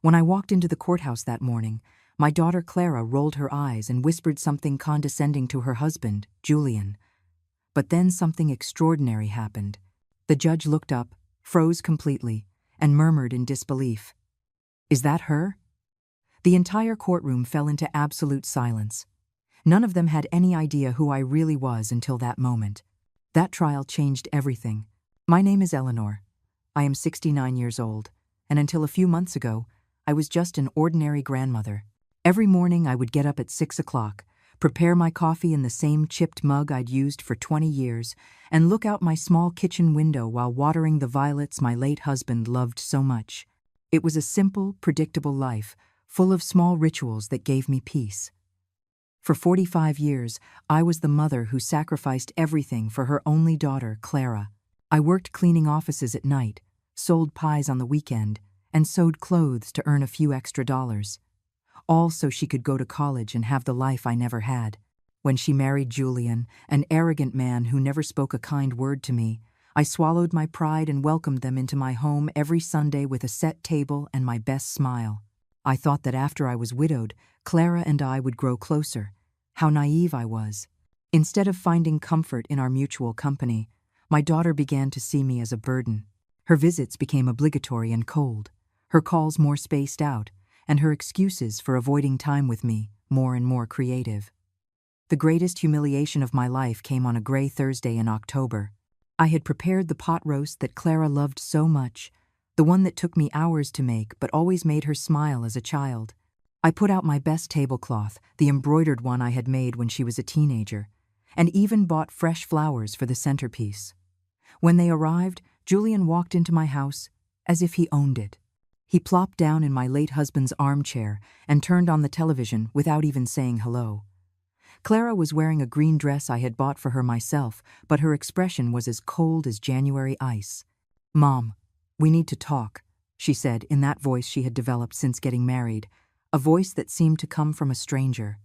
When I walked into the courthouse that morning, my daughter Clara rolled her eyes and whispered something condescending to her husband, Julian. But then something extraordinary happened. The judge looked up, froze completely, and murmured in disbelief. "Is that her?" The entire courtroom fell into absolute silence. None of them had any idea who I really was until that moment. That trial changed everything. My name is Eleanor. I am 69 years old, and until a few months ago, I was just an ordinary grandmother. Every morning I would get up at 6 o'clock, prepare my coffee in the same chipped mug I'd used for 20 years, and look out my small kitchen window while watering the violets my late husband loved so much. It was a simple, predictable life, full of small rituals that gave me peace. For 45 years, I was the mother who sacrificed everything for her only daughter, Clara. I worked cleaning offices at night, sold pies on the weekend, and sewed clothes to earn a few extra dollars. All so she could go to college and have the life I never had. When she married Julian, an arrogant man who never spoke a kind word to me, I swallowed my pride and welcomed them into my home every Sunday with a set table and my best smile. I thought that after I was widowed, Clara and I would grow closer. How naive I was. Instead of finding comfort in our mutual company, my daughter began to see me as a burden. Her visits became obligatory and cold, her calls more spaced out, and her excuses for avoiding time with me more and more creative. The greatest humiliation of my life came on a gray Thursday in October. I had prepared the pot roast that Clara loved so much, the one that took me hours to make but always made her smile as a child. I put out my best tablecloth, the embroidered one I had made when she was a teenager, and even bought fresh flowers for the centerpiece. When they arrived, Julian walked into my house as if he owned it. He plopped down in my late husband's armchair and turned on the television without even saying hello. Clara was wearing a green dress I had bought for her myself, but her expression was as cold as January ice. "Mom, we need to talk," she said in that voice she had developed since getting married, a voice that seemed to come from a stranger.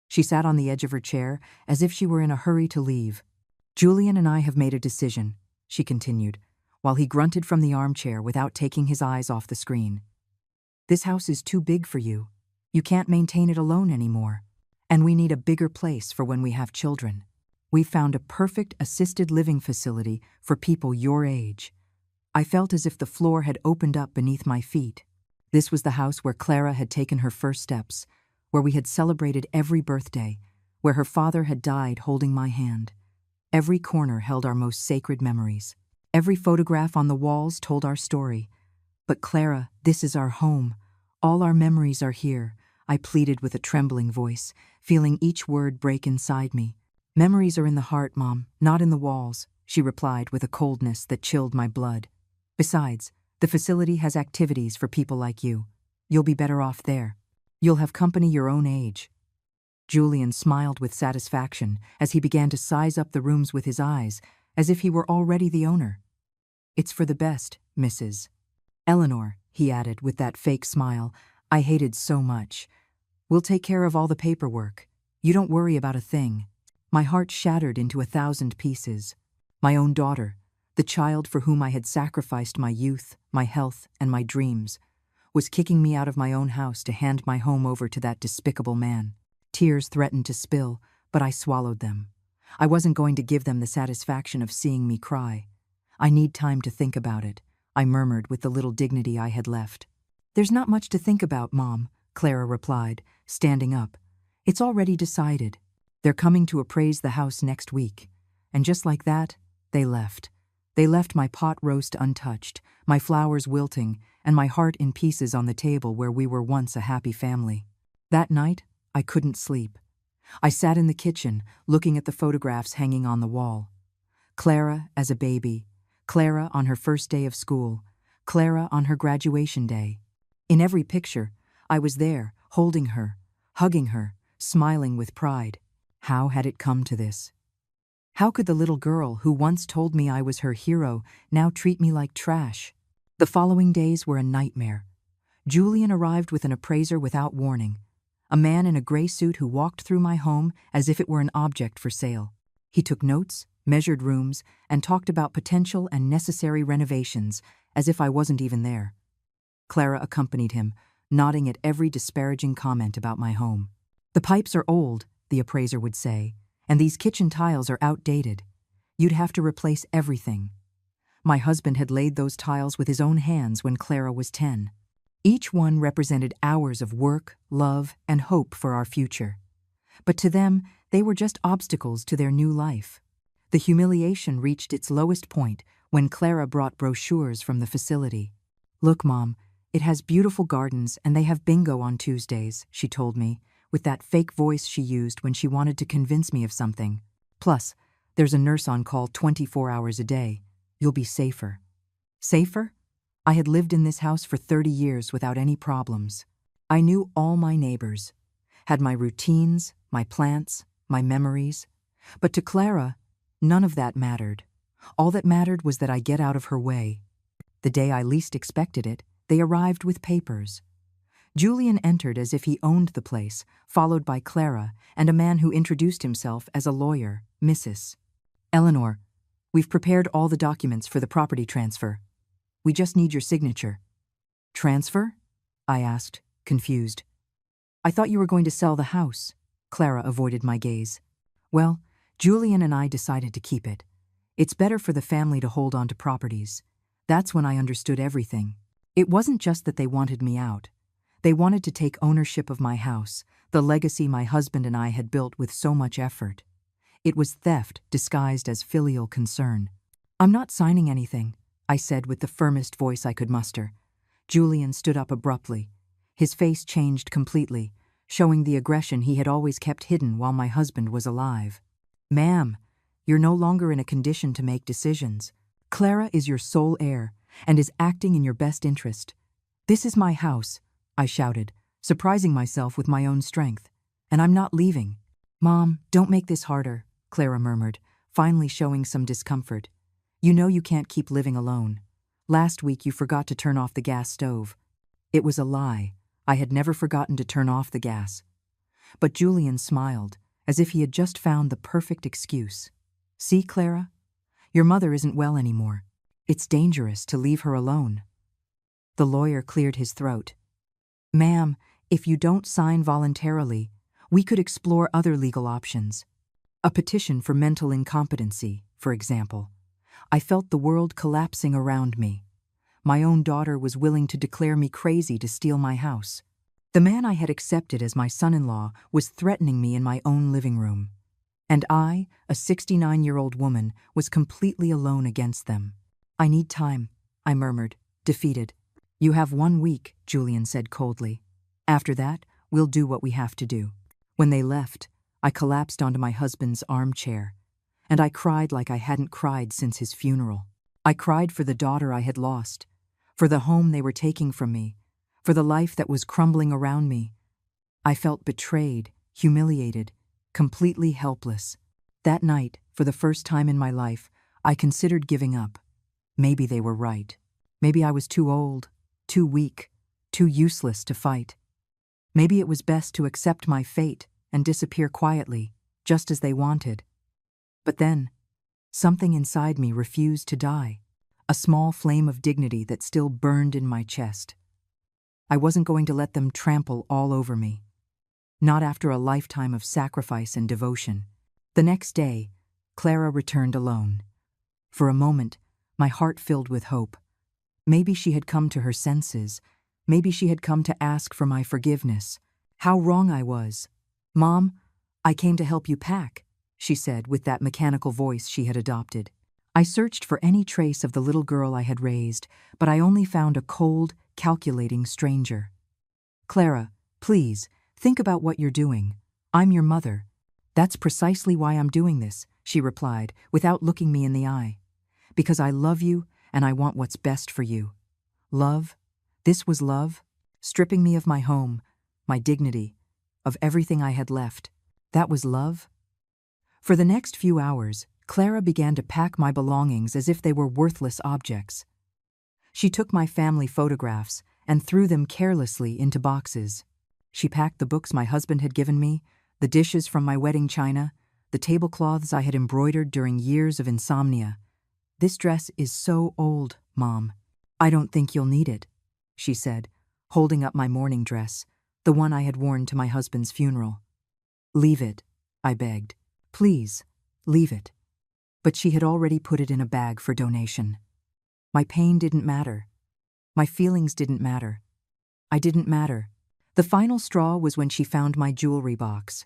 She sat on the edge of her chair as if she were in a hurry to leave. "Julian and I have made a decision," she continued, while he grunted from the armchair without taking his eyes off the screen. "This house is too big for you. You can't maintain it alone anymore. And we need a bigger place for when we have children. We've found a perfect assisted living facility for people your age." I felt as if the floor had opened up beneath my feet. This was the house where Clara had taken her first steps, where we had celebrated every birthday, where her father had died holding my hand. Every corner held our most sacred memories. Every photograph on the walls told our story. "But Clara, this is our home. All our memories are here," I pleaded with a trembling voice, feeling each word break inside me. "Memories are in the heart, Mom, not in the walls," she replied with a coldness that chilled my blood. "Besides, the facility has activities for people like you. You'll be better off there. You'll have company your own age." Julian smiled with satisfaction as he began to size up the rooms with his eyes, as if he were already the owner. "It's for the best, Mrs. Eleanor," he added with that fake smile I hated so much. "We'll take care of all the paperwork. You don't worry about a thing." My heart shattered into 1,000 pieces. My own daughter, the child for whom I had sacrificed my youth, my health, and my dreams, was kicking me out of my own house to hand my home over to that despicable man. Tears threatened to spill, but I swallowed them. I wasn't going to give them the satisfaction of seeing me cry. "I need time to think about it," I murmured with the little dignity I had left. "There's not much to think about, Mom," Clara replied, standing up. "It's already decided. They're coming to appraise the house next week." And just like that, they left. They left my pot roast untouched, my flowers wilting, and my heart in pieces on the table where we were once a happy family. That night, I couldn't sleep. I sat in the kitchen, looking at the photographs hanging on the wall. Clara as a baby, Clara on her first day of school, Clara on her graduation day. In every picture, I was there, holding her, hugging her, smiling with pride. How had it come to this? How could the little girl who once told me I was her hero now treat me like trash? The following days were a nightmare. Julian arrived with an appraiser without warning, a man in a gray suit who walked through my home as if it were an object for sale. He took notes, measured rooms, and talked about potential and necessary renovations as if I wasn't even there. Clara accompanied him, nodding at every disparaging comment about my home. The pipes are old, the appraiser would say, and these kitchen tiles are outdated. You'd have to replace everything. My husband had laid those tiles with his own hands when Clara was 10. Each one represented hours of work, love, and hope for our future. But to them, they were just obstacles to their new life. The humiliation reached its lowest point when Clara brought brochures from the facility. "Look, Mom, it has beautiful gardens and they have bingo on Tuesdays," she told me, with that fake voice she used when she wanted to convince me of something. "Plus, there's a nurse on call 24 hours a day. You'll be safer." Safer? I had lived in this house for 30 years without any problems. I knew all my neighbors, had my routines, my plants, my memories. But to Clara, none of that mattered. All that mattered was that I get out of her way. The day I least expected it, they arrived with papers. Julian entered as if he owned the place, followed by Clara and a man who introduced himself as a lawyer, Mrs. "Eleanor, we've prepared all the documents for the property transfer. We just need your signature." "Transfer?" I asked, confused. "I thought you were going to sell the house." Clara avoided my gaze. "Well, Julian and I decided to keep it. It's better for the family to hold on to properties." That's when I understood everything. It wasn't just that they wanted me out. They wanted to take ownership of my house, the legacy my husband and I had built with so much effort. It was theft disguised as filial concern. "I'm not signing anything," I said with the firmest voice I could muster. Julian stood up abruptly. His face changed completely, showing the aggression he had always kept hidden while my husband was alive. "Ma'am, you're no longer in a condition to make decisions. Clara is your sole heir and is acting in your best interest. This is my house," I shouted, surprising myself with my own strength. "And I'm not leaving." "Mom, don't make this harder," Clara murmured, finally showing some discomfort. "You know you can't keep living alone. Last week you forgot to turn off the gas stove." It was a lie. I had never forgotten to turn off the gas. But Julian smiled, as if he had just found the perfect excuse. "See, Clara? Your mother isn't well anymore. It's dangerous to leave her alone." The lawyer cleared his throat. "Ma'am, if you don't sign voluntarily, we could explore other legal options. A petition for mental incompetency, for example." I felt the world collapsing around me. My own daughter was willing to declare me crazy to steal my house. The man I had accepted as my son-in-law was threatening me in my own living room. And I, a 69-year-old woman, was completely alone against them. "I need time," I murmured, defeated. "You have 1 week," Julian said coldly. "After that, we'll do what we have to do." When they left, I collapsed onto my husband's armchair, and I cried like I hadn't cried since his funeral. I cried for the daughter I had lost, for the home they were taking from me, for the life that was crumbling around me. I felt betrayed, humiliated, completely helpless. That night, for the first time in my life, I considered giving up. Maybe they were right. Maybe I was too old, too weak, too useless to fight. Maybe it was best to accept my fate and disappear quietly, just as they wanted. But then, something inside me refused to die, a small flame of dignity that still burned in my chest. I wasn't going to let them trample all over me. Not after a lifetime of sacrifice and devotion. The next day, Clara returned alone. For a moment, my heart filled with hope. Maybe she had come to her senses. Maybe she had come to ask for my forgiveness. How wrong I was. "Mom, I came to help you pack," she said with that mechanical voice she had adopted. I searched for any trace of the little girl I had raised, but I only found a cold, calculating stranger. "Clara, please, think about what you're doing. I'm your mother." "That's precisely why I'm doing this," she replied, without looking me in the eye. "Because I love you and I want what's best for you." Love? This was love? Stripping me of my home, my dignity, of everything I had left. That was love? For the next few hours, Clara began to pack my belongings as if they were worthless objects. She took my family photographs and threw them carelessly into boxes. She packed the books my husband had given me, the dishes from my wedding china, the tablecloths I had embroidered during years of insomnia. "This dress is so old, Mom. I don't think you'll need it." she said, holding up my mourning dress, the one I had worn to my husband's funeral. Leave it, I begged. Please, leave it. But she had already put it in a bag for donation. My pain didn't matter. My feelings didn't matter. I didn't matter. The final straw was when she found my jewelry box.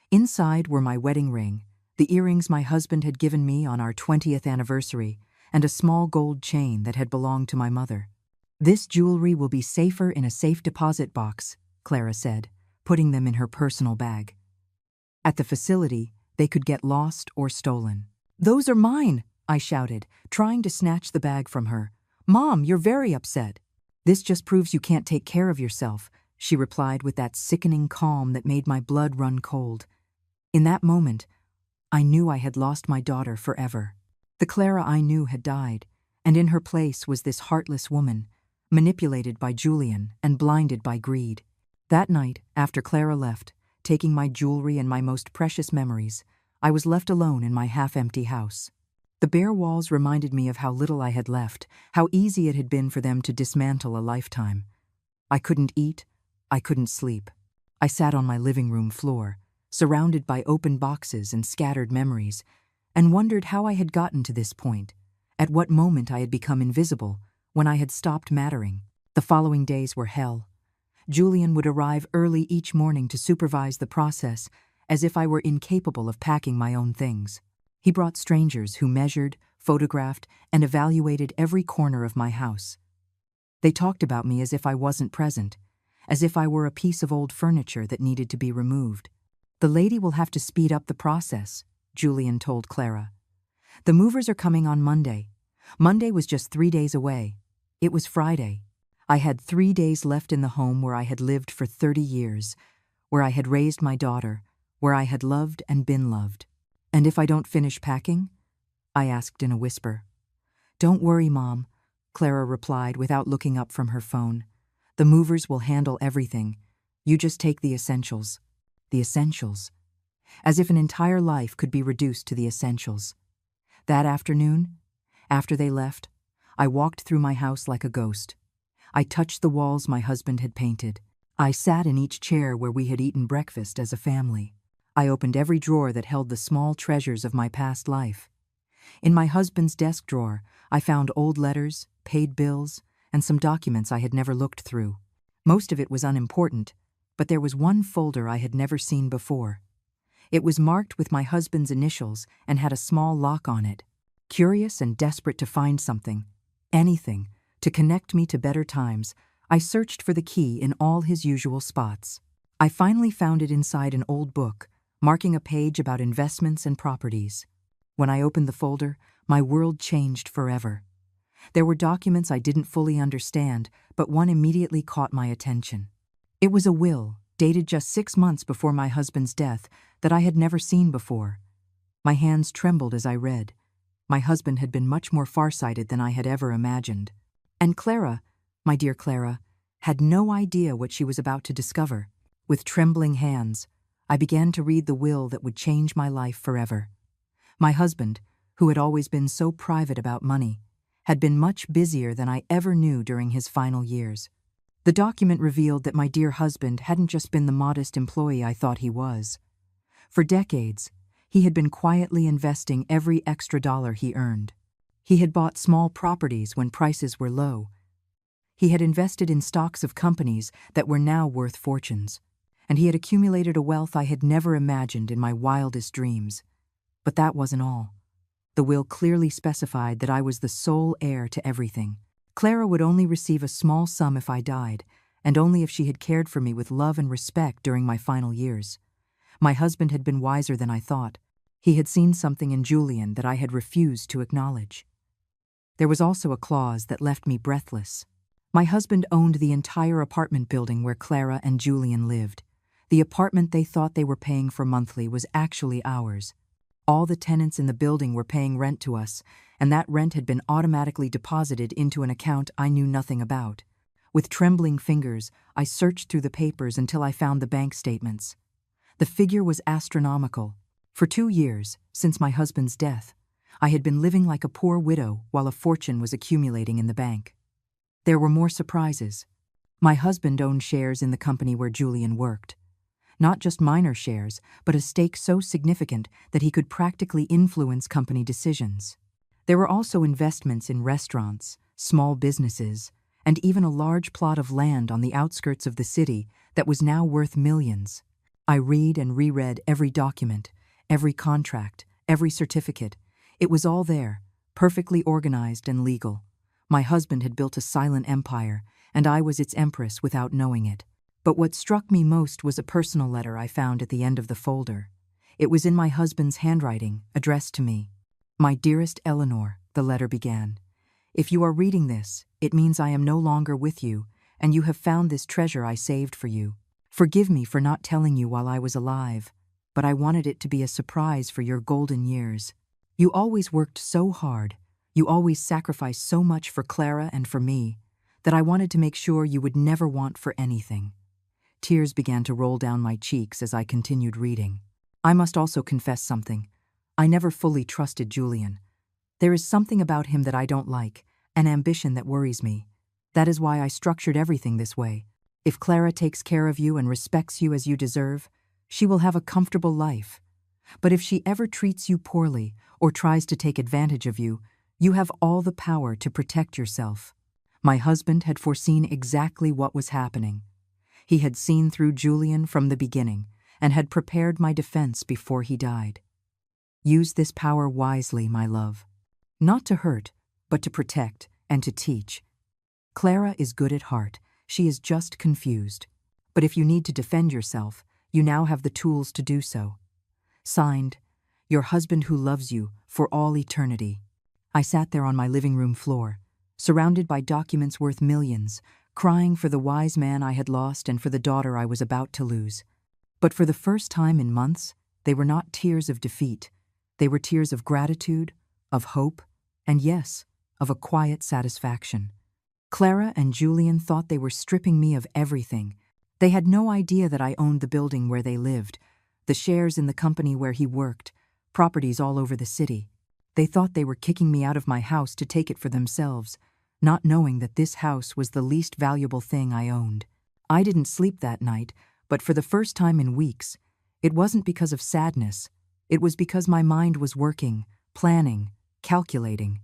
Inside were my wedding ring, the earrings my husband had given me on our 20th anniversary, and a small gold chain that had belonged to my mother. This jewelry will be safer in a safe deposit box, Clara said, putting them in her personal bag. At the facility, they could get lost or stolen. Those are mine, I shouted, trying to snatch the bag from her. Mom, you're very upset. This just proves you can't take care of yourself, she replied with that sickening calm that made my blood run cold. In that moment, I knew I had lost my daughter forever. The Clara I knew had died, and in her place was this heartless woman, manipulated by Julian and blinded by greed. That night, after Clara left, taking my jewelry and my most precious memories, I was left alone in my half-empty house. The bare walls reminded me of how little I had left, how easy it had been for them to dismantle a lifetime. I couldn't eat, I couldn't sleep. I sat on my living room floor, surrounded by open boxes and scattered memories, and wondered how I had gotten to this point, at what moment I had become invisible, when I had stopped mattering. The following days were hell. Julian would arrive early each morning to supervise the process, as if I were incapable of packing my own things. He brought strangers who measured, photographed, and evaluated every corner of my house. They talked about me as if I wasn't present, as if I were a piece of old furniture that needed to be removed. The lady will have to speed up the process, Julian told Clara. The movers are coming on Monday. Monday was just 3 days away. It was Friday. I had 3 days left in the home where I had lived for 30 years, where I had raised my daughter, where I had loved and been loved. And if I don't finish packing? I asked in a whisper. Don't worry, Mom, Clara replied without looking up from her phone. The movers will handle everything. You just take the essentials. The essentials. As if an entire life could be reduced to the essentials. That afternoon, after they left, I walked through my house like a ghost. I touched the walls my husband had painted. I sat in each chair where we had eaten breakfast as a family. I opened every drawer that held the small treasures of my past life. In my husband's desk drawer, I found old letters, paid bills, and some documents I had never looked through. Most of it was unimportant, but there was one folder I had never seen before. It was marked with my husband's initials and had a small lock on it. Curious and desperate to find something, anything, to connect me to better times, I searched for the key in all his usual spots. I finally found it inside an old book, marking a page about investments and properties. When I opened the folder, my world changed forever. There were documents I didn't fully understand, but one immediately caught my attention. It was a will, dated just 6 months before my husband's death, that I had never seen before. My hands trembled as I read. My husband had been much more farsighted than I had ever imagined. And Clara, my dear Clara, had no idea what she was about to discover. With trembling hands, I began to read the will that would change my life forever. My husband, who had always been so private about money, had been much busier than I ever knew during his final years. The document revealed that my dear husband hadn't just been the modest employee I thought he was. For decades, he had been quietly investing every extra dollar he earned. He had bought small properties when prices were low. He had invested in stocks of companies that were now worth fortunes, and he had accumulated a wealth I had never imagined in my wildest dreams. But that wasn't all. The will clearly specified that I was the sole heir to everything. Clara would only receive a small sum if I died, and only if she had cared for me with love and respect during my final years. My husband had been wiser than I thought. He had seen something in Julian that I had refused to acknowledge. There was also a clause that left me breathless. My husband owned the entire apartment building where Clara and Julian lived. The apartment they thought they were paying for monthly was actually ours. All the tenants in the building were paying rent to us, and that rent had been automatically deposited into an account I knew nothing about. With trembling fingers, I searched through the papers until I found the bank statements. The figure was astronomical. For 2 years, since my husband's death, I had been living like a poor widow while a fortune was accumulating in the bank. There were more surprises. My husband owned shares in the company where Julian worked. Not just minor shares, but a stake so significant that he could practically influence company decisions. There were also investments in restaurants, small businesses, and even a large plot of land on the outskirts of the city that was now worth millions. I read and reread every document, every contract, every certificate. It was all there, perfectly organized and legal. My husband had built a silent empire, and I was its empress without knowing it. But what struck me most was a personal letter I found at the end of the folder. It was in my husband's handwriting, addressed to me. "My dearest Eleanor," the letter began. "If you are reading this, it means I am no longer with you, and you have found this treasure I saved for you. Forgive me for not telling you while I was alive, but I wanted it to be a surprise for your golden years. You always worked so hard, you always sacrificed so much for Clara and for me, that I wanted to make sure you would never want for anything." Tears began to roll down my cheeks as I continued reading. I must also confess something. I never fully trusted Julian. There is something about him that I don't like, an ambition that worries me. That is why I structured everything this way. If Clara takes care of you and respects you as you deserve, she will have a comfortable life. But if she ever treats you poorly or tries to take advantage of you, you have all the power to protect yourself. My husband had foreseen exactly what was happening. He had seen through Julian from the beginning and had prepared my defense before he died. Use this power wisely, my love. Not to hurt, but to protect and to teach. Clara is good at heart. She is just confused. But if you need to defend yourself, you now have the tools to do so. Signed, your husband who loves you for all eternity. I sat there on my living room floor, surrounded by documents worth millions, crying for the wise man I had lost and for the daughter I was about to lose. But for the first time in months, they were not tears of defeat. They were tears of gratitude, of hope, and yes, of a quiet satisfaction. Clara and Julian thought they were stripping me of everything. They had no idea that I owned the building where they lived, the shares in the company where he worked, properties all over the city. They thought they were kicking me out of my house to take it for themselves, not knowing that this house was the least valuable thing I owned. I didn't sleep that night, but for the first time in weeks, it wasn't because of sadness. It was because my mind was working, planning, calculating.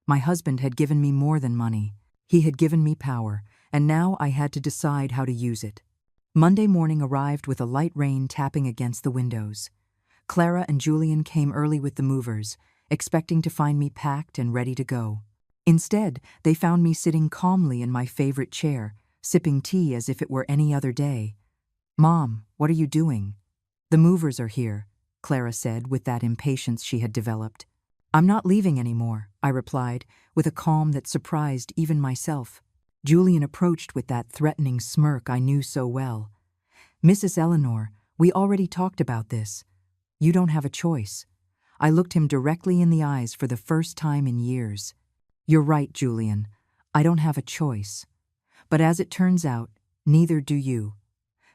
My husband had given me more than money. He had given me power, and now I had to decide how to use it. Monday morning arrived with a light rain tapping against the windows. Clara and Julian came early with the movers, expecting to find me packed and ready to go. Instead, they found me sitting calmly in my favorite chair, sipping tea as if it were any other day. "Mom, what are you doing?" "The movers are here," Clara said with that impatience she had developed. "I'm not leaving anymore," I replied, with a calm that surprised even myself. Julian approached with that threatening smirk I knew so well. "Mrs. Eleanor, we already talked about this. You don't have a choice." I looked him directly in the eyes for the first time in years. "You're right, Julian. I don't have a choice. But as it turns out, neither do you."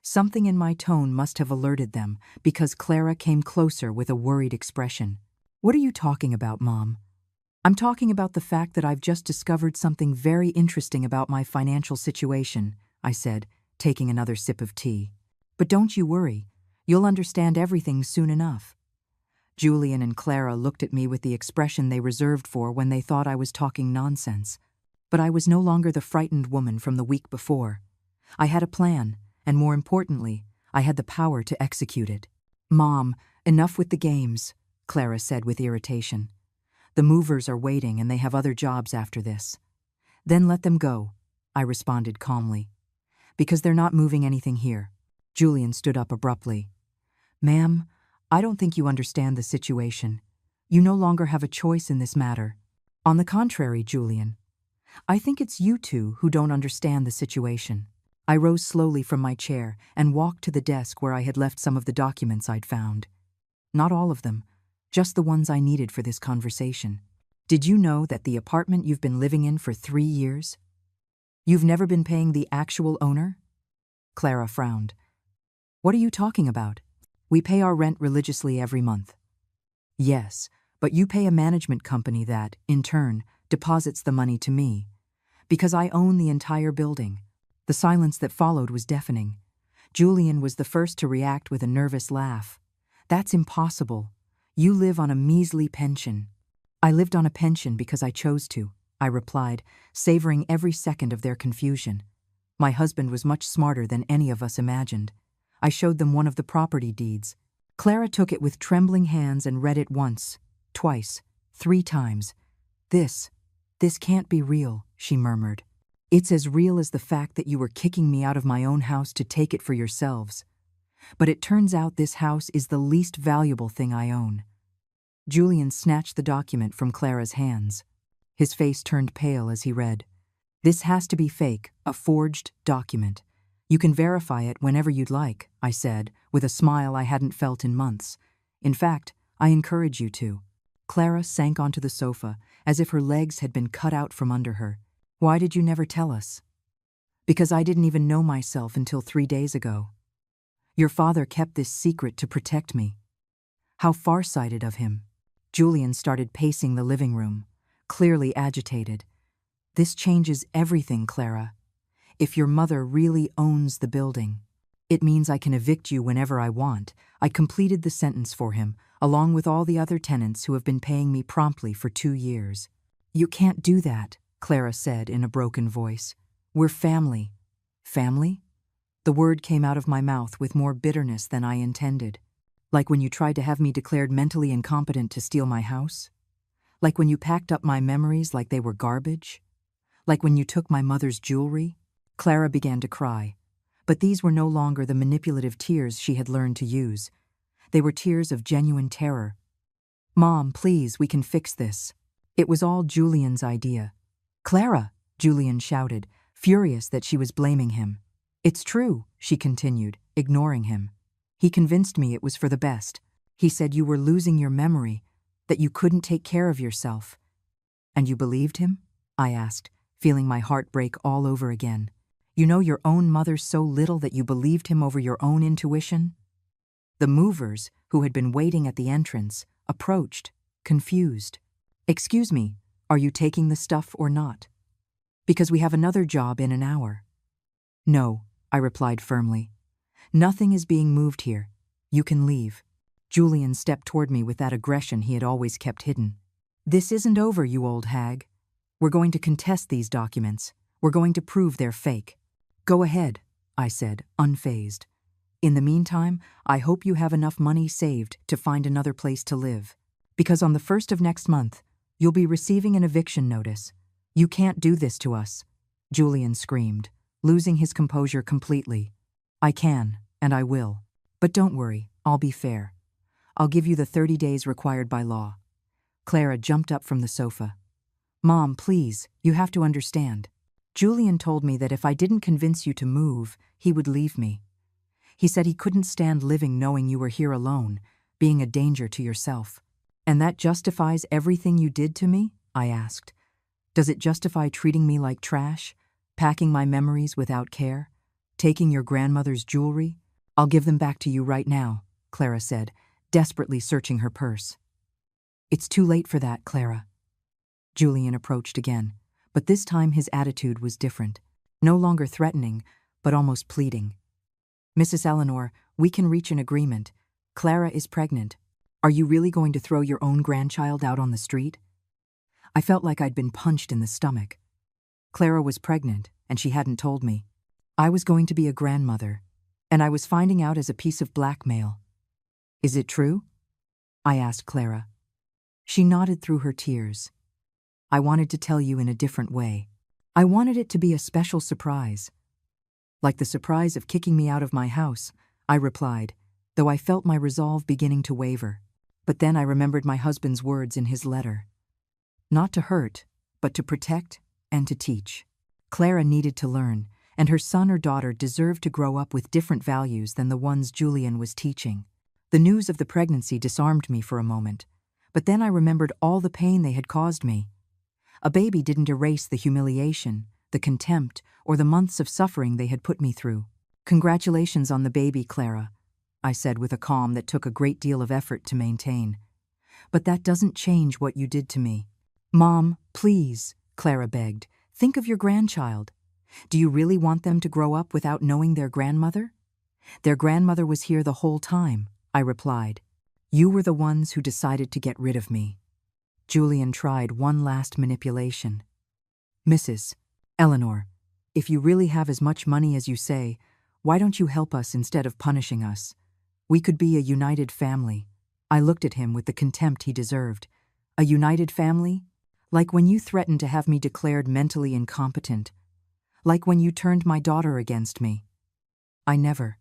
Something in my tone must have alerted them, because Clara came closer with a worried expression. "What are you talking about, Mom?" "I'm talking about the fact that I've just discovered something very interesting about my financial situation," I said, taking another sip of tea. "But don't you worry. You'll understand everything soon enough." Julian and Clara looked at me with the expression they reserved for when they thought I was talking nonsense. But I was no longer the frightened woman from the week before. I had a plan, and more importantly, I had the power to execute it. "Mom, enough with the games," Clara said with irritation. "The movers are waiting and they have other jobs after this." "Then let them go," I responded calmly. "Because they're not moving anything here." Julian stood up abruptly. "Ma'am, I don't think you understand the situation. You no longer have a choice in this matter." "On the contrary, Julian. I think it's you two who don't understand the situation." I rose slowly from my chair and walked to the desk where I had left some of the documents I'd found. Not all of them, just the ones I needed for this conversation. "Did you know that the apartment you've been living in for 3 years? You've never been paying the actual owner?" Clara frowned. "What are you talking about?" "We pay our rent religiously every month." "Yes, but you pay a management company that, in turn, deposits the money to me. Because I own the entire building. The silence that followed was deafening. Julian was the first to react with a nervous laugh. That's impossible. You live on a measly pension. I lived on a pension because I chose to, I replied, savoring every second of their confusion. My husband was much smarter than any of us imagined. I showed them one of the property deeds. Clara took it with trembling hands and read it once, twice, 3 times. This can't be real, she murmured. It's as real as the fact that you were kicking me out of my own house to take it for yourselves. But it turns out this house is the least valuable thing I own. Julian snatched the document from Clara's hands. His face turned pale as he read. This has to be fake, a forged document. You can verify it whenever you'd like, I said, with a smile I hadn't felt in months. In fact, I encourage you to. Clara sank onto the sofa, as if her legs had been cut out from under her. Why did you never tell us? Because I didn't even know myself until 3 days ago. Your father kept this secret to protect me. How far-sighted of him. Julian started pacing the living room, clearly agitated. This changes everything, Clara. If your mother really owns the building, it means I can evict you whenever I want. I completed the sentence for him, along with all the other tenants who have been paying me promptly for 2 years. You can't do that, Clara said in a broken voice. We're family. Family? The word came out of my mouth with more bitterness than I intended. Like when you tried to have me declared mentally incompetent to steal my house? Like when you packed up my memories like they were garbage? Like when you took my mother's jewelry? Clara began to cry. But these were no longer the manipulative tears she had learned to use. They were tears of genuine terror. Mom, please, we can fix this. It was all Julian's idea. Clara, Julian shouted, furious that she was blaming him. It's true, she continued, ignoring him. He convinced me it was for the best. He said you were losing your memory, that you couldn't take care of yourself. And you believed him? I asked, feeling my heart break all over again. You know your own mother so little that you believed him over your own intuition? The movers, who had been waiting at the entrance, approached, confused. Excuse me, are you taking the stuff or not? Because we have another job in an hour. No, I replied firmly. Nothing is being moved here. You can leave. Julian stepped toward me with that aggression he had always kept hidden. This isn't over, you old hag. We're going to contest these documents. We're going to prove they're fake. Go ahead, I said, unfazed. In the meantime, I hope you have enough money saved to find another place to live. Because on the 1st of next month, you'll be receiving an eviction notice. You can't do this to us, Julian screamed, losing his composure completely. I can, and I will. But don't worry, I'll be fair. I'll give you the 30 days required by law. Clara jumped up from the sofa. Mom, please, you have to understand. Julian told me that if I didn't convince you to move, he would leave me. He said he couldn't stand living knowing you were here alone, being a danger to yourself. And that justifies everything you did to me? I asked. Does it justify treating me like trash, packing my memories without care, taking your grandmother's jewelry? I'll give them back to you right now, Clara said, desperately searching her purse. It's too late for that, Clara. Julian approached again, but this time his attitude was different, no longer threatening, but almost pleading. Mrs. Eleanor, we can reach an agreement. Clara is pregnant. Are you really going to throw your own grandchild out on the street? I felt like I'd been punched in the stomach. Clara was pregnant, and she hadn't told me. I was going to be a grandmother, and I was finding out as a piece of blackmail. Is it true? I asked Clara. She nodded through her tears. I wanted to tell you in a different way. I wanted it to be a special surprise. Like the surprise of kicking me out of my house, I replied, though I felt my resolve beginning to waver. But then I remembered my husband's words in his letter. Not to hurt, but to protect and to teach. Clara needed to learn, and her son or daughter deserved to grow up with different values than the ones Julian was teaching. The news of the pregnancy disarmed me for a moment, but then I remembered all the pain they had caused me. A baby didn't erase the humiliation, the contempt, or the months of suffering they had put me through. Congratulations on the baby, Clara, I said with a calm that took a great deal of effort to maintain. But that doesn't change what you did to me. Mom, please, Clara begged, Think of your grandchild. Do you really want them to grow up without knowing their grandmother? Their grandmother was here the whole time, I replied. You were the ones who decided to get rid of me. Julian tried one last manipulation. Mrs. Eleanor, if you really have as much money as you say, why don't you help us instead of punishing us? We could be a united family. I looked at him with the contempt he deserved. A united family? Like when you threatened to have me declared mentally incompetent. Like when you turned my daughter against me. I never.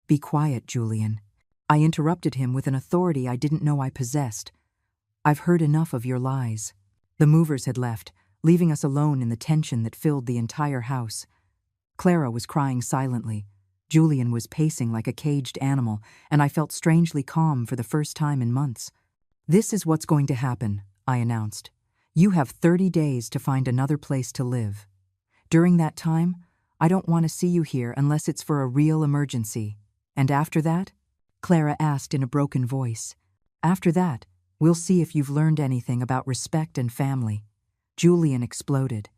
Be quiet, Julian. I interrupted him with an authority I didn't know I possessed. I've heard enough of your lies. The movers had left, leaving us alone in the tension that filled the entire house. Clara was crying silently. Julian was pacing like a caged animal, and I felt strangely calm for the first time in months. This is what's going to happen, I announced. You have 30 days to find another place to live. During that time, I don't want to see you here unless it's for a real emergency. And after that? Clara asked in a broken voice. After that, we'll see if you've learned anything about respect and family. Julian exploded.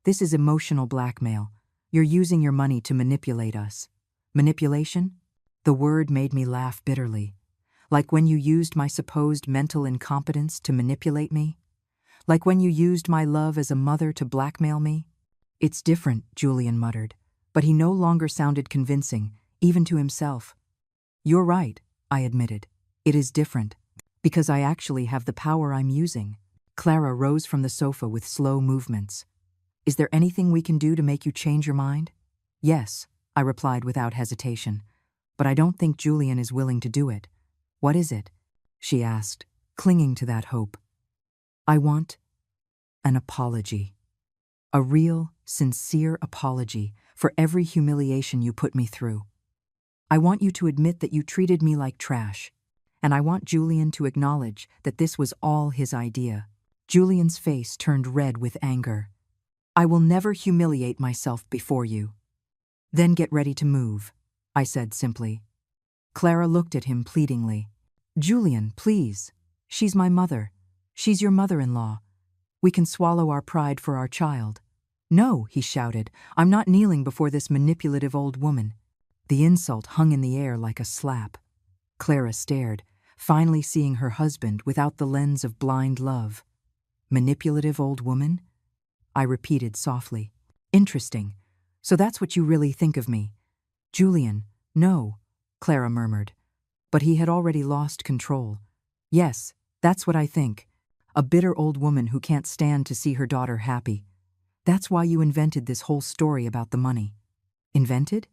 This is emotional blackmail. You're using your money to manipulate us. Manipulation? The word made me laugh bitterly. Like when you used my supposed mental incompetence to manipulate me? Like when you used my love as a mother to blackmail me? It's different, Julian muttered, but he no longer sounded convincing, even to himself. You're right, I admitted. It is different, because I actually have the power I'm using. Clara rose from the sofa with slow movements. Is there anything we can do to make you change your mind? Yes, I replied without hesitation, but I don't think Julian is willing to do it. What is it? She asked, clinging to that hope. I want an apology. A real, sincere apology for every humiliation you put me through. I want you to admit that you treated me like trash, and I want Julian to acknowledge that this was all his idea. Julian's face turned red with anger. I will never humiliate myself before you. Then get ready to move, I said simply. Clara looked at him pleadingly. Julian, please. She's my mother. She's your mother-in-law. We can swallow our pride for our child. No, he shouted. I'm not kneeling before this manipulative old woman. The insult hung in the air like a slap. Clara stared, finally seeing her husband without the lens of blind love. Manipulative old woman? I repeated softly. Interesting. So that's what you really think of me. Julian, no, Clara murmured. But he had already lost control. Yes, that's what I think. A bitter old woman who can't stand to see her daughter happy. That's why you invented this whole story about the money. Invented?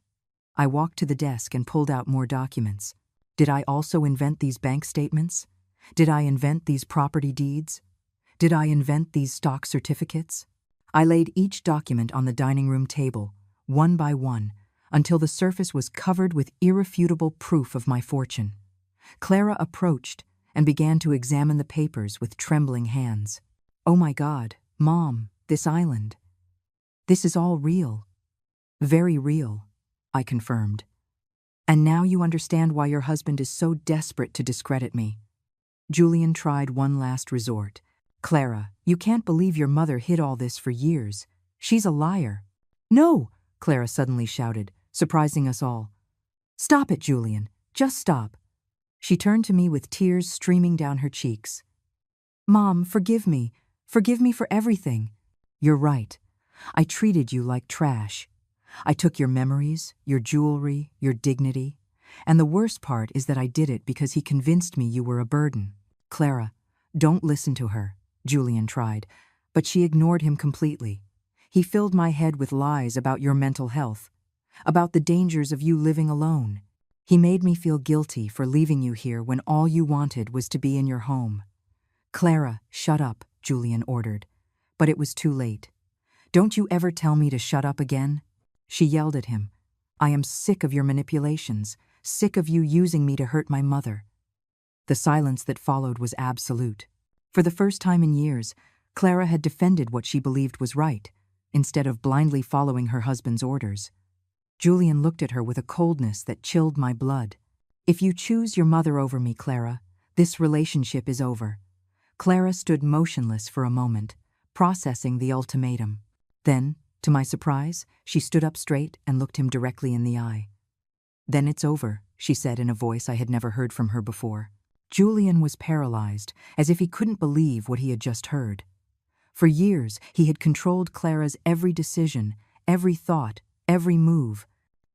I walked to the desk and pulled out more documents. Did I also invent these bank statements? Did I invent these property deeds? Did I invent these stock certificates? I laid each document on the dining room table, one by one, until the surface was covered with irrefutable proof of my fortune. Clara approached and began to examine the papers with trembling hands. Oh my God, Mom, this island. This is all real. Very real, I confirmed. And now you understand why your husband is so desperate to discredit me. Julian tried one last resort. Clara, you can't believe your mother hid all this for years. She's a liar. No, Clara suddenly shouted, surprising us all. Stop it, Julian. Just stop. She turned to me with tears streaming down her cheeks. Mom, forgive me. Forgive me for everything. You're right. I treated you like trash. I took your memories, your jewelry, your dignity. And the worst part is that I did it because he convinced me you were a burden. Clara, don't listen to her, Julian tried, but she ignored him completely. He filled my head with lies about your mental health, about the dangers of you living alone. He made me feel guilty for leaving you here when all you wanted was to be in your home. Clara, shut up, Julian ordered. But it was too late. Don't you ever tell me to shut up again? She yelled at him. I am sick of your manipulations, sick of you using me to hurt my mother. The silence that followed was absolute. For the first time in years, Clara had defended what she believed was right, instead of blindly following her husband's orders. Julian looked at her with a coldness that chilled my blood. If you choose your mother over me, Clara, this relationship is over. Clara stood motionless for a moment, processing the ultimatum. Then, to my surprise, she stood up straight and looked him directly in the eye. "Then it's over," she said in a voice I had never heard from her before. Julian was paralyzed, as if he couldn't believe what he had just heard. For years, he had controlled Clara's every decision, every thought, every move,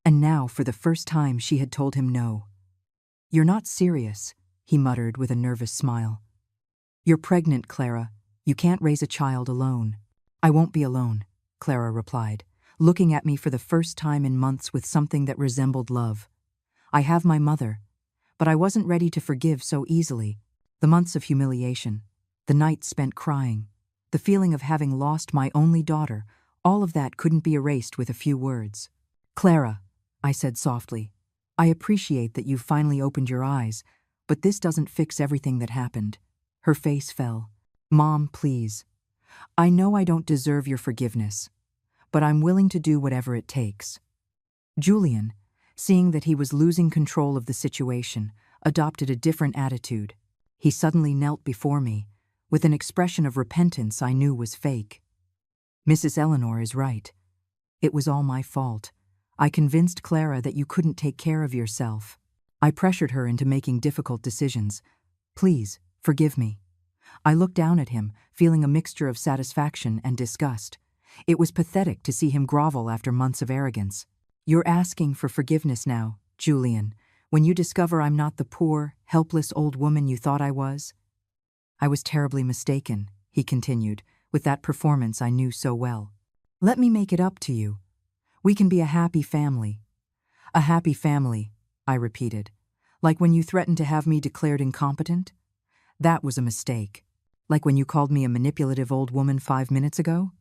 and now, for the first time, she had told him no. "You're not serious," he muttered with a nervous smile. "You're pregnant, Clara. You can't raise a child alone." "I won't be alone," Clara replied, looking at me for the first time in months with something that resembled love. "I have my mother, but I wasn't ready to forgive so easily. The months of humiliation, the nights spent crying, the feeling of having lost my only daughter, all of that couldn't be erased with a few words." "Clara," I said softly, "I appreciate that you've finally opened your eyes, but this doesn't fix everything that happened." Her face fell. "Mom, please. I know I don't deserve your forgiveness, but I'm willing to do whatever it takes." Julian, seeing that he was losing control of the situation, adopted a different attitude. He suddenly knelt before me, with an expression of repentance I knew was fake. "Mrs. Eleanor is right. It was all my fault. I convinced Clara that you couldn't take care of yourself. I pressured her into making difficult decisions. Please, forgive me." I looked down at him, feeling a mixture of satisfaction and disgust. It was pathetic to see him grovel after months of arrogance. "You're asking for forgiveness now, Julian, when you discover I'm not the poor, helpless old woman you thought I was?" "I was terribly mistaken," he continued, with that performance I knew so well. "Let me make it up to you. We can be a happy family." "A happy family," I repeated. "Like when you threatened to have me declared incompetent? That was a mistake. Like when you called me a manipulative old woman 5 minutes ago?"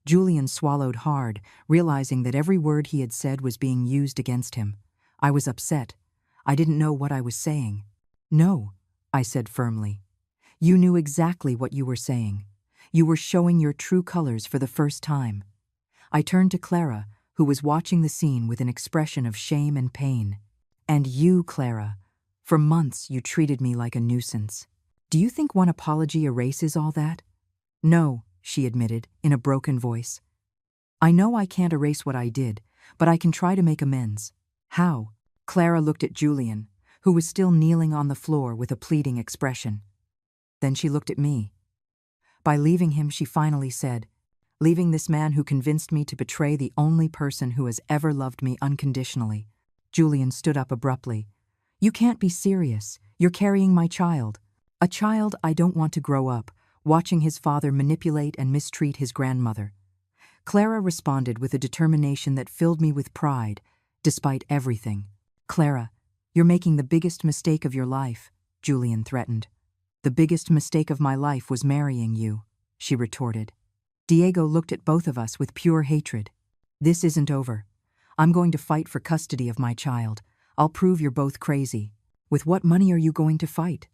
Julian swallowed hard, realizing that every word he had said was being used against him. I was upset. I didn't know what I was saying. "No," I said firmly. "You knew exactly what you were saying. You were showing your true colors for the first time." I turned to Clara, who was watching the scene with an expression of shame and pain. "And you, Clara, for months you treated me like a nuisance. Do you think one apology erases all that?" "No," she admitted, in a broken voice. "I know I can't erase what I did, but I can try to make amends." "How?" Clara looked at Julian, who was still kneeling on the floor with a pleading expression. Then she looked at me. "By leaving him," she finally said. "Leaving this man who convinced me to betray the only person who has ever loved me unconditionally." Julian stood up abruptly. "You can't be serious. You're carrying my child. A child I don't want to grow up, watching his father manipulate and mistreat his grandmother." Clara responded with a determination that filled me with pride, despite everything. "Clara, you're making the biggest mistake of your life," Julian threatened. "The biggest mistake of my life was marrying you," she retorted. Diego looked at both of us with pure hatred. "This isn't over. I'm going to fight for custody of my child. I'll prove you're both crazy." "With what money are you going to fight?"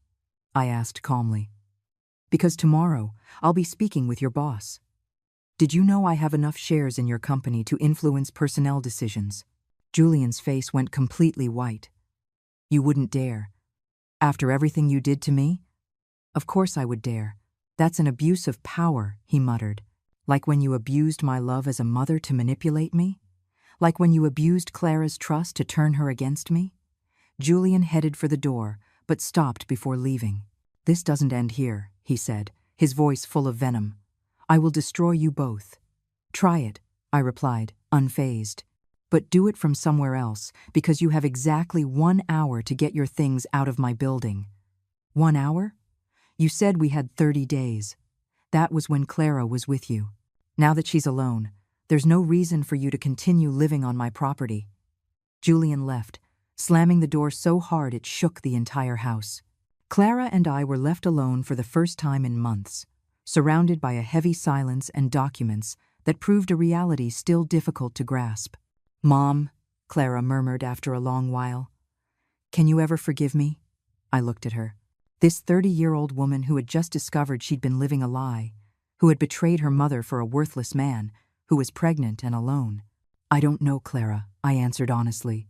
I asked calmly. "Because tomorrow I'll be speaking with your boss. Did you know I have enough shares in your company to influence personnel decisions?" Julian's face went completely white. "You wouldn't dare. After everything you did to me?" "Of course I would dare. That's an abuse of power," he muttered. "Like when you abused my love as a mother to manipulate me? Like when you abused Clara's trust to turn her against me?" Julian headed for the door, but stopped before leaving. "This doesn't end here," he said, his voice full of venom. "I will destroy you both." "Try it," I replied, unfazed. "But do it from somewhere else, because you have exactly 1 hour to get your things out of my building." 1 hour? You said we had 30 days. That was when Clara was with you. Now that she's alone, there's no reason for you to continue living on my property." Julian left, slamming the door so hard it shook the entire house. Clara and I were left alone for the first time in months, surrounded by a heavy silence and documents that proved a reality still difficult to grasp. "Mom," Clara murmured after a long while, "can you ever forgive me?" I looked at her. This 30-year-old woman who had just discovered she'd been living a lie, who had betrayed her mother for a worthless man, who was pregnant and alone. "I don't know, Clara," I answered honestly.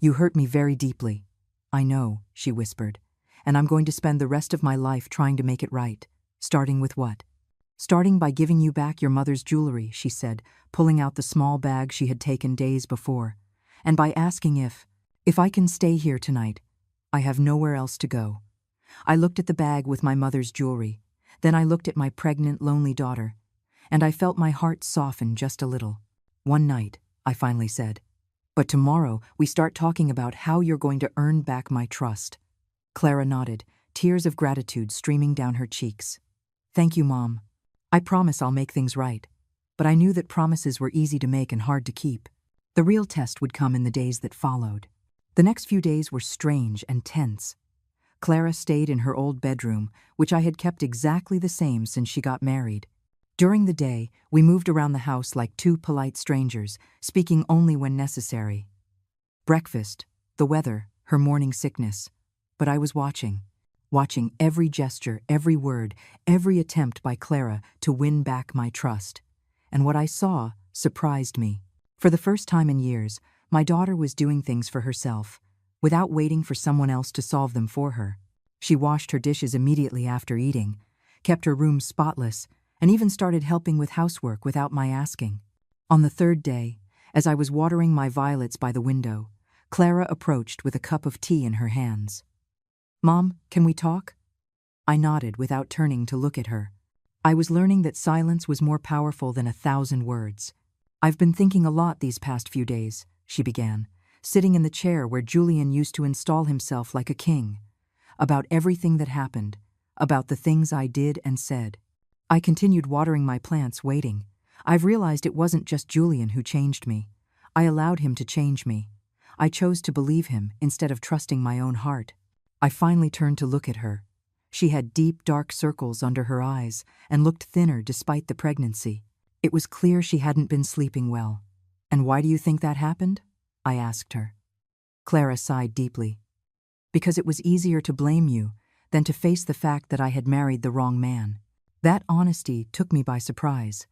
"You hurt me very deeply." "I know," she whispered, "and I'm going to spend the rest of my life trying to make it right." "Starting with what?" Starting by giving you back your mother's jewelry, she said, pulling out the small bag she had taken days before. And by asking if I can stay here tonight. I have nowhere else to go. I looked at the bag with my mother's jewelry. Then I looked at my pregnant, lonely daughter. And I felt my heart soften just a little. One night, I finally said, "But tomorrow we start talking about how you're going to earn back my trust." Clara nodded, tears of gratitude streaming down her cheeks. "Thank you, Mom. I promise I'll make things right." But I knew that promises were easy to make and hard to keep. The real test would come in the days that followed. The next few days were strange and tense. Clara stayed in her old bedroom, which I had kept exactly the same since she got married. During the day, we moved around the house like two polite strangers, speaking only when necessary. Breakfast, the weather, her morning sickness. But I was watching every gesture, every word, every attempt by Clara to win back my trust. And what I saw surprised me. For the first time in years, my daughter was doing things for herself, without waiting for someone else to solve them for her. She washed her dishes immediately after eating, kept her room spotless, and even started helping with housework without my asking. On the third day, as I was watering my violets by the window, Clara approached with a cup of tea in her hands. "Mom, can we talk?" I nodded without turning to look at her. I was learning that silence was more powerful than 1,000 words. "I've been thinking a lot these past few days," she began, sitting in the chair where Julian used to install himself like a king. "About everything that happened, about the things I did and said." I continued watering my plants, waiting. I've realized it wasn't just Julian who changed me. I allowed him to change me. I chose to believe him instead of trusting my own heart. I finally turned to look at her. She had deep, dark circles under her eyes and looked thinner despite the pregnancy. It was clear she hadn't been sleeping well. "And why do you think that happened?" I asked her. Clara sighed deeply. "Because it was easier to blame you than to face the fact that I had married the wrong man." That honesty took me by surprise.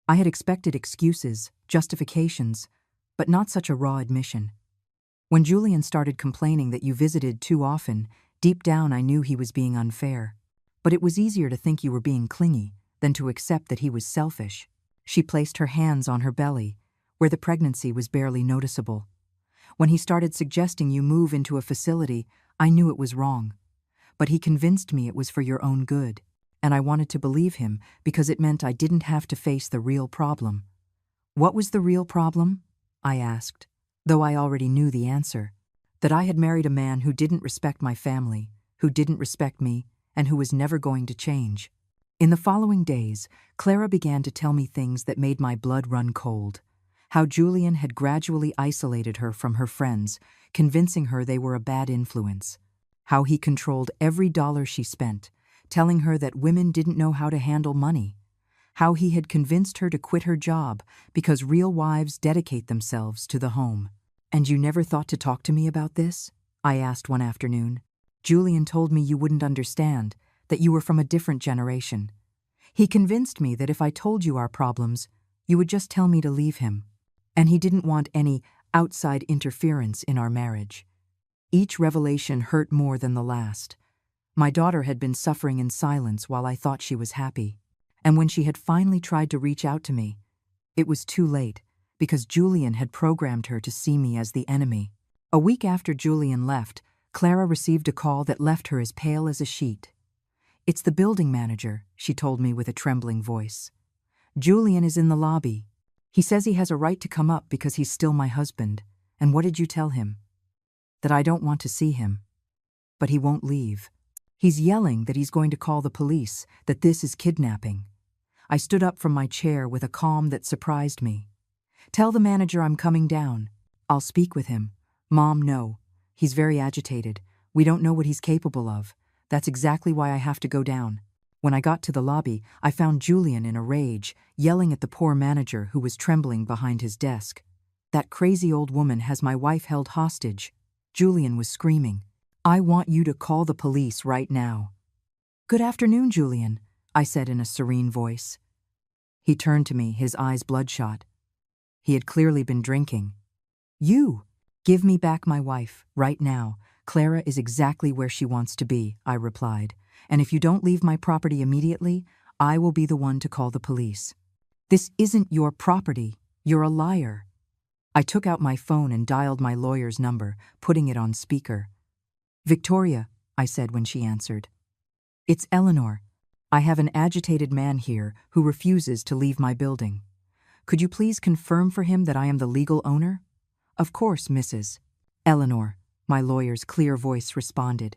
I had expected excuses, justifications, but not such a raw admission. When Julian started complaining that you visited too often, deep down I knew he was being unfair. But it was easier to think you were being clingy than to accept that he was selfish. She placed her hands on her belly, where the pregnancy was barely noticeable. "When he started suggesting you move into a facility, I knew it was wrong. But he convinced me it was for your own good. And I wanted to believe him because it meant I didn't have to face the real problem." "What was the real problem?" I asked, though I already knew the answer. That I had married a man who didn't respect my family, who didn't respect me, and who was never going to change. In the following days, Clara began to tell me things that made my blood run cold. How Julian had gradually isolated her from her friends, convincing her they were a bad influence. How he controlled every dollar she spent, telling her that women didn't know how to handle money. How he had convinced her to quit her job because real wives dedicate themselves to the home. "And you never thought to talk to me about this?" I asked one afternoon. "Julian told me you wouldn't understand, that you were from a different generation. He convinced me that if I told you our problems, you would just tell me to leave him. And he didn't want any outside interference in our marriage." Each revelation hurt more than the last. My daughter had been suffering in silence while I thought she was happy. And when she had finally tried to reach out to me, it was too late, because Julian had programmed her to see me as the enemy. A week after Julian left, Clara received a call that left her as pale as a sheet. "It's the building manager," she told me with a trembling voice. "Julian is in the lobby. He says he has a right to come up because he's still my husband. And what did you tell him?" "That I don't want to see him. But he won't leave. He's yelling that he's going to call the police, that this is kidnapping." I stood up from my chair with a calm that surprised me. "Tell the manager I'm coming down. I'll speak with him." "Mom, no. He's very agitated. We don't know what he's capable of. That's exactly why I have to go down." When I got to the lobby, I found Julian in a rage, yelling at the poor manager who was trembling behind his desk. "That crazy old woman has my wife held hostage," Julian was screaming. "I want you to call the police right now." "Good afternoon, Julian," I said in a serene voice. He turned to me, his eyes bloodshot. He had clearly been drinking. "You! Give me back my wife, right now. Clara is exactly where she wants to be," I replied. "And if you don't leave my property immediately, I will be the one to call the police. This isn't your property. You're a liar. I took out my phone and dialed my lawyer's number, putting it on speaker. Victoria, I said when she answered. It's Eleanor. I have an agitated man here who refuses to leave my building. Could you please confirm for him that I am the legal owner? Of course, Mrs. Eleanor, my lawyer's clear voice responded.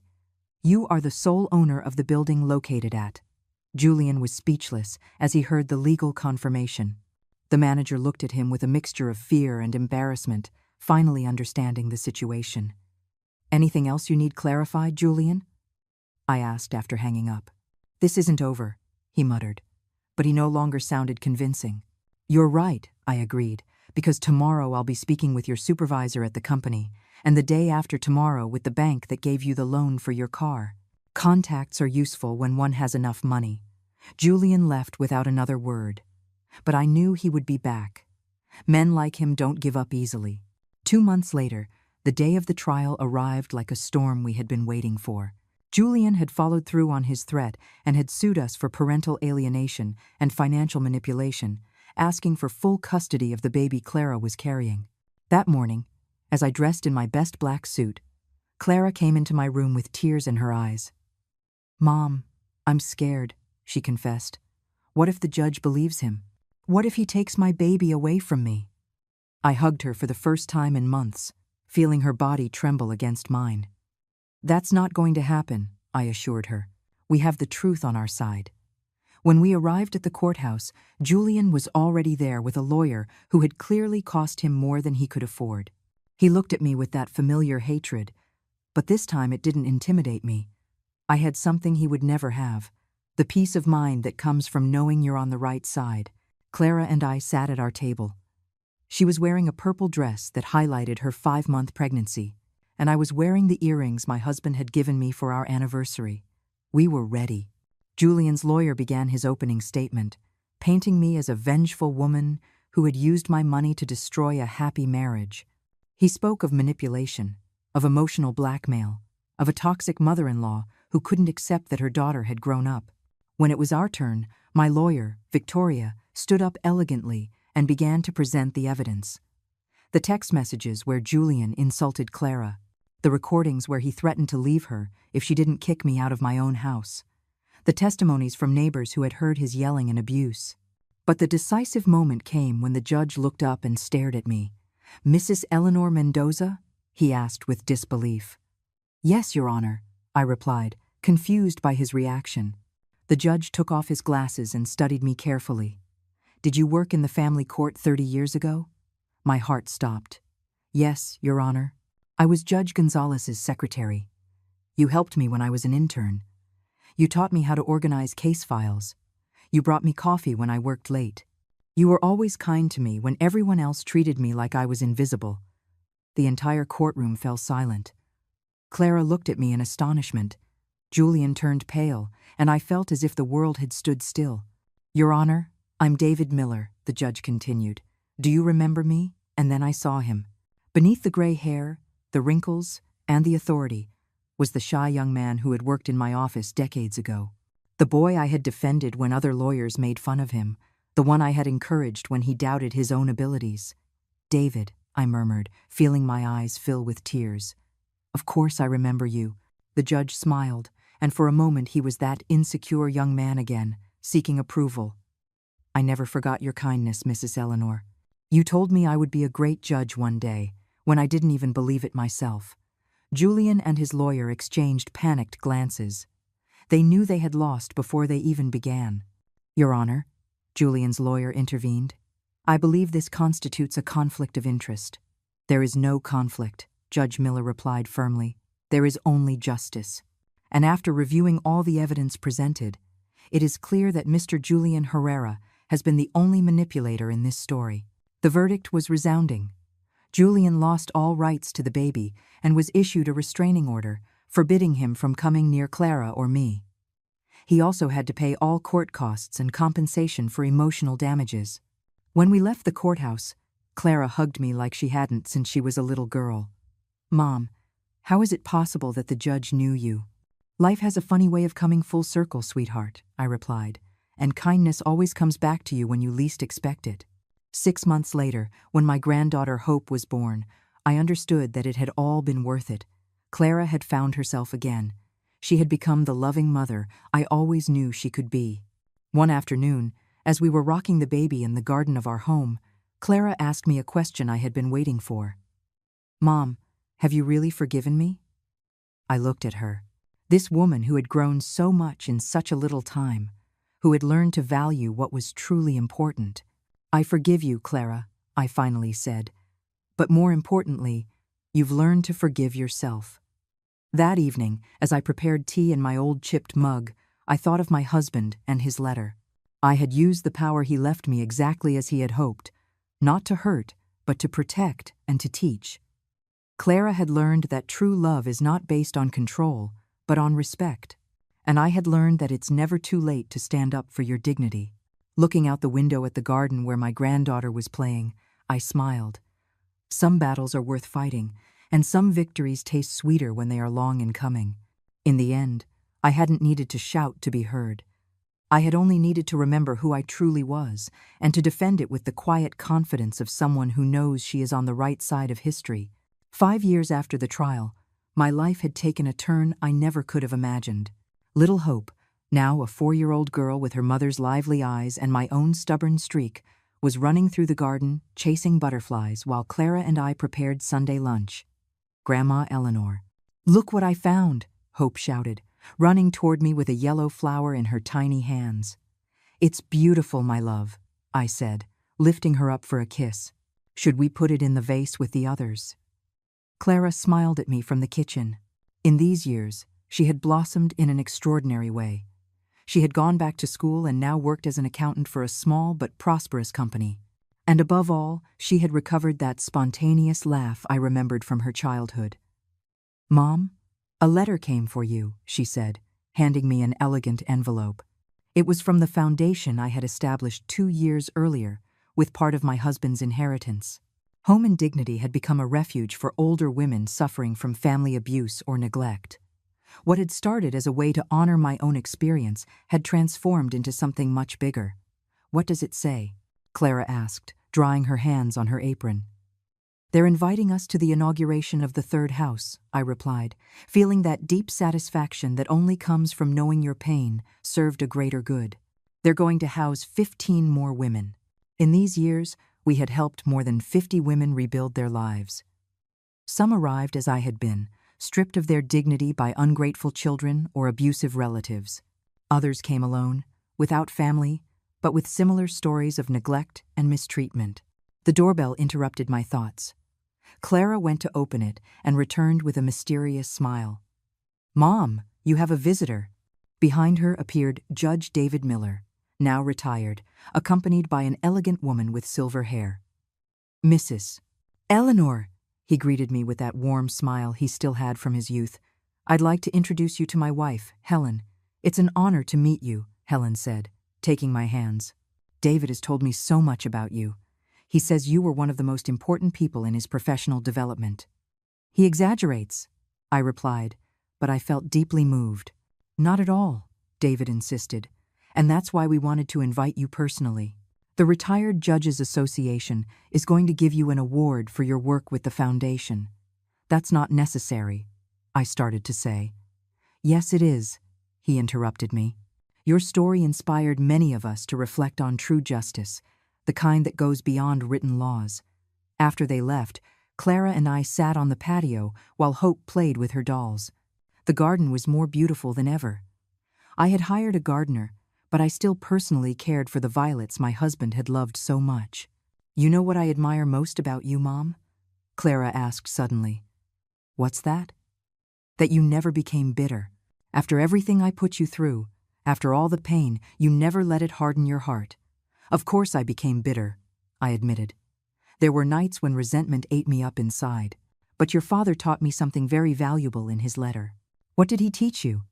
You are the sole owner of the building located at. Julian was speechless as he heard the legal confirmation. The manager looked at him with a mixture of fear and embarrassment, finally understanding the situation. Anything else you need clarified, Julian? I asked after hanging up. This isn't over, he muttered, but he no longer sounded convincing. You're right, I agreed, because tomorrow I'll be speaking with your supervisor at the company, and the day after tomorrow with the bank that gave you the loan for your car. Contacts are useful when one has enough money. Julian left without another word. But I knew he would be back. Men like him don't give up easily. 2 months later, the day of the trial arrived like a storm we had been waiting for. Julian had followed through on his threat and had sued us for parental alienation and financial manipulation, asking for full custody of the baby Clara was carrying. That morning, as I dressed in my best black suit, Clara came into my room with tears in her eyes. Mom, I'm scared, she confessed. What if the judge believes him? What if he takes my baby away from me? I hugged her for the first time in months, feeling her body tremble against mine. That's not going to happen, I assured her. We have the truth on our side. When we arrived at the courthouse, Julian was already there with a lawyer who had clearly cost him more than he could afford. He looked at me with that familiar hatred, but this time it didn't intimidate me. I had something he would never have, the peace of mind that comes from knowing you're on the right side. Clara and I sat at our table. She was wearing a purple dress that highlighted her 5-month pregnancy, and I was wearing the earrings my husband had given me for our anniversary. We were ready. Julian's lawyer began his opening statement, painting me as a vengeful woman who had used my money to destroy a happy marriage. He spoke of manipulation, of emotional blackmail, of a toxic mother-in-law who couldn't accept that her daughter had grown up. When it was our turn, my lawyer, Victoria, stood up elegantly and began to present the evidence. The text messages where Julian insulted Clara, the recordings where he threatened to leave her if she didn't kick me out of my own house, the testimonies from neighbors who had heard his yelling and abuse. But the decisive moment came when the judge looked up and stared at me. Mrs. Eleanor Mendoza? He asked with disbelief. Yes, Your Honor, I replied, confused by his reaction. The judge took off his glasses and studied me carefully. Did you work in the family court 30 years ago? My heart stopped. Yes, Your Honor. I was Judge Gonzalez's secretary. You helped me when I was an intern. You taught me how to organize case files. You brought me coffee when I worked late. You were always kind to me when everyone else treated me like I was invisible. The entire courtroom fell silent. Clara looked at me in astonishment. Julian turned pale, and I felt as if the world had stood still. Your Honor, I'm David Miller, the judge continued. Do you remember me? And then I saw him. Beneath the gray hair, the wrinkles, and the authority was the shy young man who had worked in my office decades ago. The boy I had defended when other lawyers made fun of him, the one I had encouraged when he doubted his own abilities. David, I murmured, feeling my eyes fill with tears. Of course I remember you. The judge smiled, and for a moment he was that insecure young man again, seeking approval. I never forgot your kindness, Mrs. Eleanor. You told me I would be a great judge one day, when I didn't even believe it myself. Julian and his lawyer exchanged panicked glances. They knew they had lost before they even began. Your Honor, Julian's lawyer intervened. I believe this constitutes a conflict of interest. There is no conflict, Judge Miller replied firmly. There is only justice. And after reviewing all the evidence presented, it is clear that Mr. Julian Herrera has been the only manipulator in this story. The verdict was resounding. Julian lost all rights to the baby and was issued a restraining order, forbidding him from coming near Clara or me. He also had to pay all court costs and compensation for emotional damages. When we left the courthouse, Clara hugged me like she hadn't since she was a little girl. Mom, how is it possible that the judge knew you? Life has a funny way of coming full circle, sweetheart, I replied, and kindness always comes back to you when you least expect it. 6 months later, when my granddaughter Hope was born, I understood that it had all been worth it. Clara had found herself again. She had become the loving mother I always knew she could be. One afternoon, as we were rocking the baby in the garden of our home, Clara asked me a question I had been waiting for. "Mom, have you really forgiven me?" I looked at her. This woman who had grown so much in such a little time, who had learned to value what was truly important. "I forgive you, Clara," I finally said. "But more importantly, you've learned to forgive yourself." That evening, as I prepared tea in my old chipped mug, I thought of my husband and his letter. I had used the power he left me exactly as he had hoped, not to hurt, but to protect and to teach. Clara had learned that true love is not based on control, but on respect. And I had learned that it's never too late to stand up for your dignity. Looking out the window at the garden where my granddaughter was playing, I smiled. Some battles are worth fighting, and some victories taste sweeter when they are long in coming. In the end, I hadn't needed to shout to be heard. I had only needed to remember who I truly was, and to defend it with the quiet confidence of someone who knows she is on the right side of history. 5 years after the trial, my life had taken a turn I never could have imagined. Little Hope, now a 4-year-old girl with her mother's lively eyes and my own stubborn streak, was running through the garden, chasing butterflies, while Clara and I prepared Sunday lunch. "Grandma Eleanor, look what I found," Hope shouted, running toward me with a yellow flower in her tiny hands. "It's beautiful, my love," I said, lifting her up for a kiss. "Should we put it in the vase with the others?" Clara smiled at me from the kitchen. In these years, she had blossomed in an extraordinary way. She had gone back to school and now worked as an accountant for a small but prosperous company. And above all, she had recovered that spontaneous laugh I remembered from her childhood. "Mom, a letter came for you," she said, handing me an elegant envelope. It was from the foundation I had established 2 years earlier, with part of my husband's inheritance. Home and Dignity had become a refuge for older women suffering from family abuse or neglect. What had started as a way to honor my own experience had transformed into something much bigger. "What does it say?" Clara asked, drying her hands on her apron. "They're inviting us to the inauguration of the 3rd house," I replied, feeling that deep satisfaction that only comes from knowing your pain served a greater good. "They're going to house 15 more women. In these years, we had helped more than 50 women rebuild their lives. Some arrived as I had been, stripped of their dignity by ungrateful children or abusive relatives. Others came alone, without family, but with similar stories of neglect and mistreatment." The doorbell interrupted my thoughts. Clara went to open it and returned with a mysterious smile. "Mom, you have a visitor." Behind her appeared Judge David Miller, now retired, accompanied by an elegant woman with silver hair. "Mrs. Eleanor," he greeted me with that warm smile he still had from his youth. "I'd like to introduce you to my wife, Helen. It's an honor to meet you," Helen said, taking my hands. "David has told me so much about you. He says you were one of the most important people in his professional development." "He exaggerates," I replied, but I felt deeply moved. "Not at all," David insisted, "and that's why we wanted to invite you personally. The Retired Judges Association is going to give you an award for your work with the foundation." "That's not necessary," I started to say. "Yes, it is," he interrupted me. "Your story inspired many of us to reflect on true justice, the kind that goes beyond written laws." After they left, Clara and I sat on the patio while Hope played with her dolls. The garden was more beautiful than ever. I had hired a gardener, but I still personally cared for the violets my husband had loved so much. "You know what I admire most about you, Mom?" Clara asked suddenly. "What's that?" "That you never became bitter. After everything I put you through, after all the pain, you never let it harden your heart." "Of course I became bitter," I admitted. "There were nights when resentment ate me up inside. But your father taught me something very valuable in his letter." "What did he teach you?"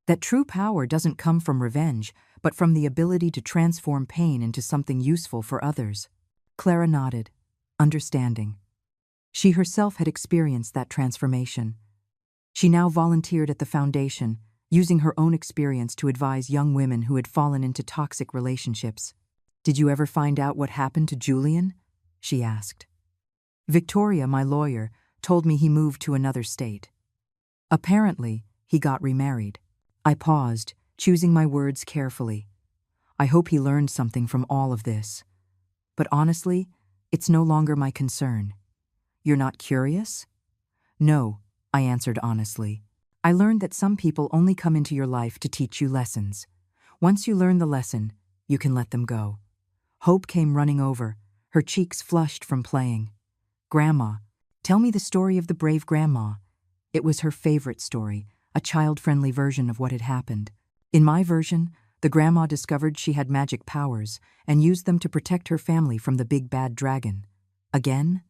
"That true power doesn't come from revenge, but from the ability to transform pain into something useful for others." Clara nodded, understanding. She herself had experienced that transformation. She now volunteered at the foundation, using her own experience to advise young women who had fallen into toxic relationships. "Did you ever find out what happened to Julian?" she asked. "Victoria, my lawyer, told me he moved to another state. Apparently, he got remarried." I paused, choosing my words carefully. I hope he learned something from all of this. But honestly, it's no longer my concern. "You're not curious?" "No," I answered honestly. "I learned that some people only come into your life to teach you lessons. Once you learn the lesson, you can let them go." Hope came running over, her cheeks flushed from playing. "Grandma, tell me the story of the brave grandma." It was her favorite story, a child-friendly version of what had happened. In my version, the grandma discovered she had magic powers and used them to protect her family from the big bad dragon. Again?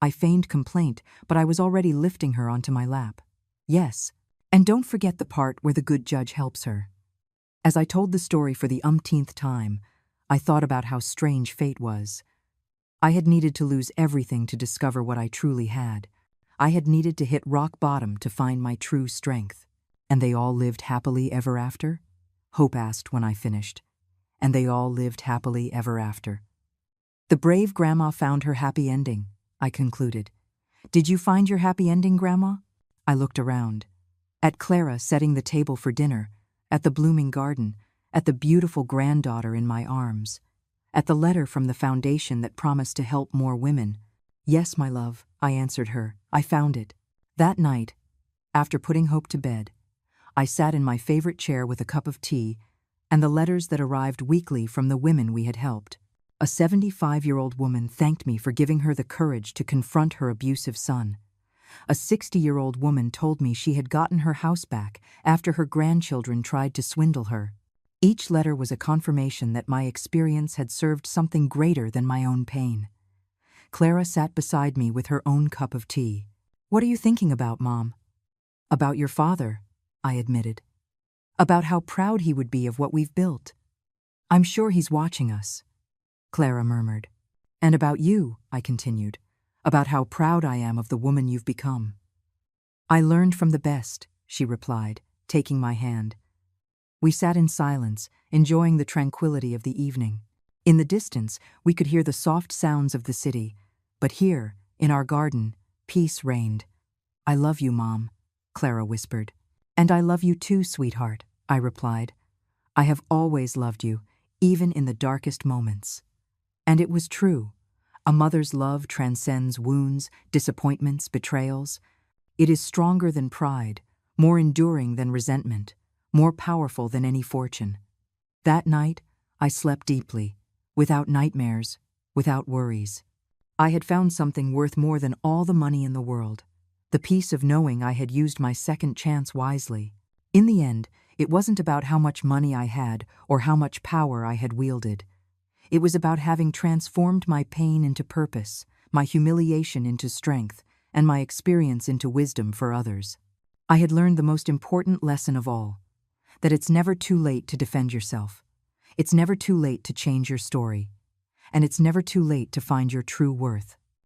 I feigned complaint, but I was already lifting her onto my lap. "Yes, and don't forget the part where the good judge helps her." As I told the story for the umpteenth time, I thought about how strange fate was. I had needed to lose everything to discover what I truly had. I had needed to hit rock bottom to find my true strength. "And they all lived happily ever after?" Hope asked when I finished. "And they all lived happily ever after." "The brave grandma found her happy ending," I concluded. "Did you find your happy ending, Grandma?" I looked around. At Clara setting the table for dinner, at the blooming garden, at the beautiful granddaughter in my arms, at the letter from the foundation that promised to help more women. "Yes, my love," I answered her. "I found it." That night, after putting Hope to bed, I sat in my favorite chair with a cup of tea and the letters that arrived weekly from the women we had helped. A 75-year-old woman thanked me for giving her the courage to confront her abusive son. A 60-year-old woman told me she had gotten her house back after her grandchildren tried to swindle her. Each letter was a confirmation that my experience had served something greater than my own pain. Clara sat beside me with her own cup of tea. "What are you thinking about, Mom?" "About your father," I admitted. "About how proud he would be of what we've built." "I'm sure he's watching us," Clara murmured. "And about you," I continued, "about how proud I am of the woman you've become." "I learned from the best," she replied, taking my hand. We sat in silence, enjoying the tranquility of the evening. In the distance, we could hear the soft sounds of the city, but here, in our garden, peace reigned. "I love you, Mom," Clara whispered. "And I love you too, sweetheart," I replied. "I have always loved you, even in the darkest moments." And it was true. A mother's love transcends wounds, disappointments, betrayals. It is stronger than pride, more enduring than resentment, more powerful than any fortune. That night, I slept deeply, without nightmares, without worries. I had found something worth more than all the money in the world, the peace of knowing I had used my second chance wisely. In the end, it wasn't about how much money I had or how much power I had wielded. It was about having transformed my pain into purpose, my humiliation into strength, and my experience into wisdom for others. I had learned the most important lesson of all, that it's never too late to defend yourself. It's never too late to change your story. And it's never too late to find your true worth.